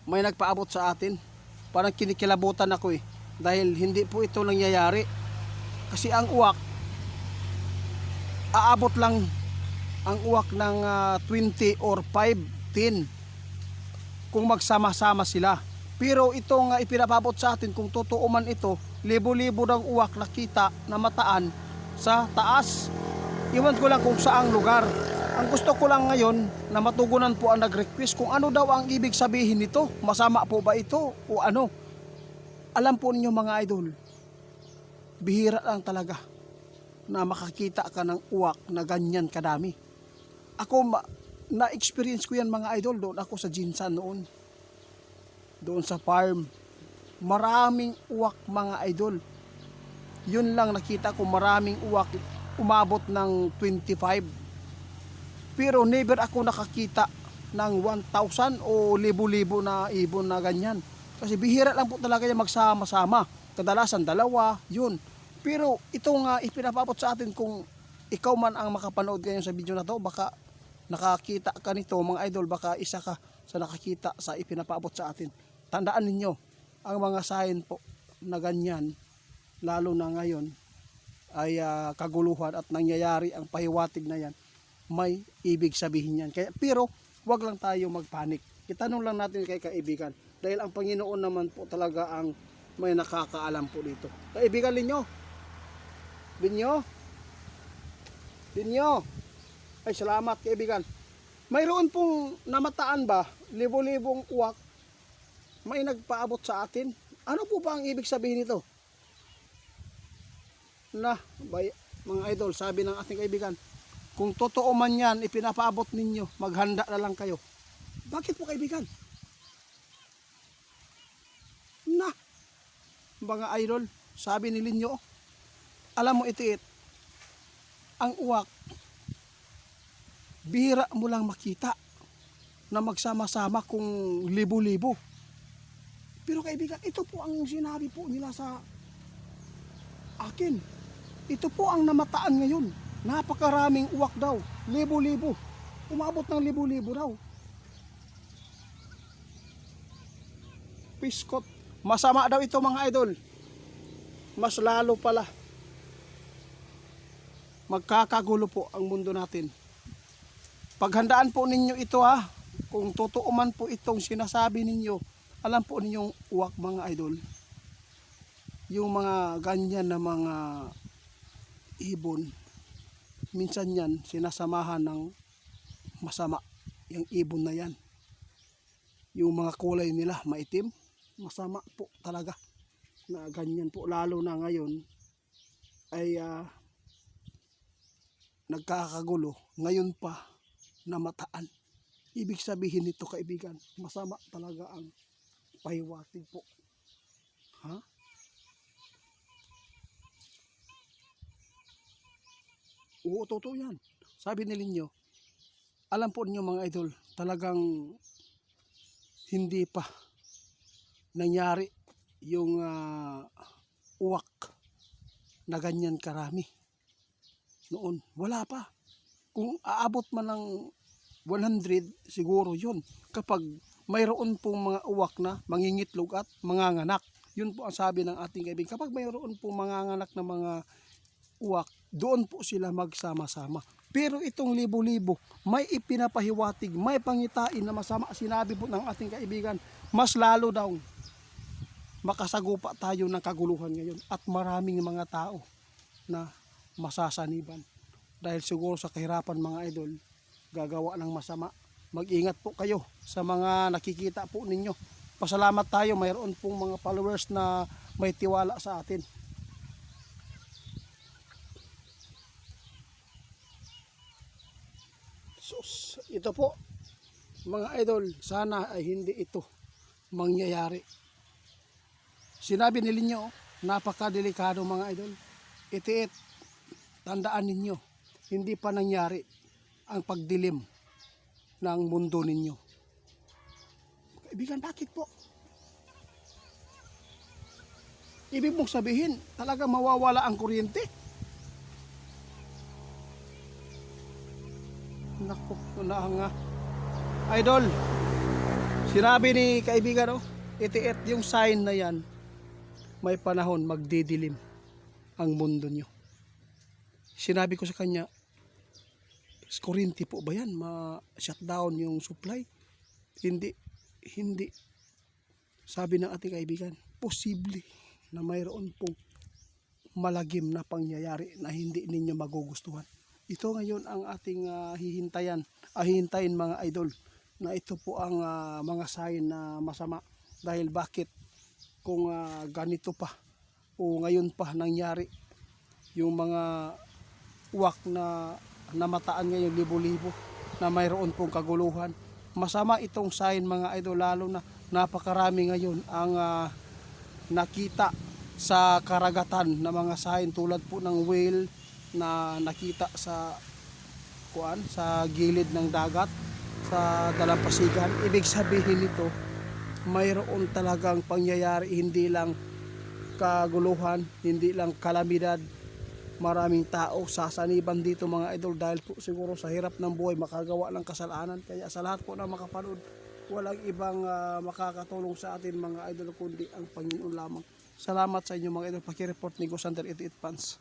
may nagpaabot sa atin. Parang kinikilabutan ako eh. Dahil hindi po ito nangyayari. Kasi ang uwak, aabot lang ang uwak ng 20 or 5, 10 kung magsama-sama sila. Pero itong ipinapabot sa atin, kung totoo man ito, libo-libo ng uwak nakita na mataan sa taas. Iwan ko lang kung saang lugar. Ang gusto ko lang ngayon na matugunan po ang nag-request kung ano daw ang ibig sabihin nito. Masama po ba ito o ano? Alam po ninyo mga idol, bihira lang talaga na makakita ka ng uwak na ganyan kadami. Ako na-experience ko yan mga idol, doon ako sa Jinsan noon. Doon sa farm. Maraming uwak mga idol. Yun lang nakita ko, maraming uwak, umabot ng 25. Pero never ako nakakita ng 1,000 o libo-libo na ibon na ganyan. Kasi bihira lang po talaga yung magsama-sama. Kadalasan dalawa, yun. Pero ito nga ipinapabot sa atin, kung ikaw man ang makapanood ngayon sa video na to, baka nakakita ka nito mga idol, baka isa ka sa nakakita sa ipinapabot sa atin. Tandaan ninyo, ang mga sign po na ganyan, lalo na ngayon, ay kaguluhan at nangyayari ang pahiwatig na yan, may ibig sabihin yan. Kaya, pero wag lang tayo magpanik. Itanong lang natin kay kaibigan. Dahil ang Panginoon naman po talaga ang may nakakaalam po dito. Kaibigan ninyo, Binyo. Ay salamat kaibigan. Mayroon pong namataan ba, libo-libong uwak, may nagpaabot sa atin? Ano po ba ang ibig sabihin nito? Mga idol, sabi ng ating kaibigan, kung totoo man yan, ipinapaabot ninyo, maghanda na lang kayo. Bakit po kaibigan? Mga idol, sabi ni Linyo, alam mo itiit, ang uwak, bihira mo lang makita na magsama-sama kung libo-libo. Pero kaibigan, ito po ang sinabi po nila sa akin. Ito po ang namataan ngayon. Napakaraming uwak daw, libo-libo. Umabot ng libo-libo daw. Piskot. Masama daw ito mga idol. Mas lalo pala. Magkakagulo po ang mundo natin. Paghandaan po ninyo ito ha. Kung totoo man po itong sinasabi ninyo, alam po ninyong uwak mga idol. Yung mga ganyan na mga ibon, minsan yan sinasamahan ng masama. Yung ibon na yan. Yung mga kulay nila maitim. Masama po talaga na ganyan po, lalo na ngayon ay nagkakagulo ngayon pa na mataan. Ibig sabihin nito kaibigan, masama talaga ang pahiwatig po. Ha? Oo, totoo yan. Sabi ni Linyo, alam po niyo mga idol, talagang hindi pa nangyari yung uwak na ganyan karami noon. Wala pa. Kung aabot man ng 100 siguro yun, kapag mayroon pong mga uwak na mangingitlog at manganganak. Yun po ang sabi ng ating kaibigan, kapag mayroon pong manganganak na mga uwak, doon po sila magsama-sama. Pero itong libo-libo, may ipinapahiwatig, may pangitain na masama. Sinabi po ng ating kaibigan, mas lalo daw makasagupa tayo ng kaguluhan ngayon at maraming mga tao na masasaniban. Dahil siguro sa kahirapan mga idol, gagawa ng masama. Mag-ingat po kayo sa mga nakikita po ninyo. Pasalamat tayo, mayroon pong mga followers na may tiwala sa atin. Sus, ito po mga idol, sana ay hindi ito mangyayari. Sinabi ni Linyo, napakadelikado mga idol. Itiit, tandaan ninyo, hindi pa nangyari ang pagdilim ng mundo ninyo. Kaibigan, bakit po? Ibig mong sabihin, talaga mawawala ang kuryente? Naku, nga. Idol, Sinabi ni kaibigan, oh, itiit yung sign na yan, may panahon magdidilim ang mundo nyo. Sinabi ko sa kanya, kuryente po ba yan? Ma-shutdown yung supply? Hindi, hindi. Sabi ng ating kaibigan, posible na mayroon pong malagim na pangyayari na hindi ninyo magugustuhan. Ito ngayon ang ating hihintayin mga idol, na ito po ang mga sign na masama. Dahil bakit kung ganito pa o ngayon pa nangyari yung mga uwak na namataan ngayon libo-libo na mayroon pong kaguluhan, masama itong sign mga idol, lalo na napakarami ngayon ang nakita sa karagatan na mga sign tulad po ng whale na nakita sa sa gilid ng dagat sa dalampasigan. Ibig sabihin nito, mayroon talagang pangyayari, hindi lang kaguluhan, hindi lang kalamidad. Maraming tao sasaniban dito mga idol dahil po siguro sa hirap ng buhay makagawa ng kasalanan. Kaya sa lahat po na makapanood, walang ibang makakatulong sa atin mga idol kundi ang Panginoon lamang. Salamat sa inyo mga idol. Paki-report ni Go Sander 88 Fans.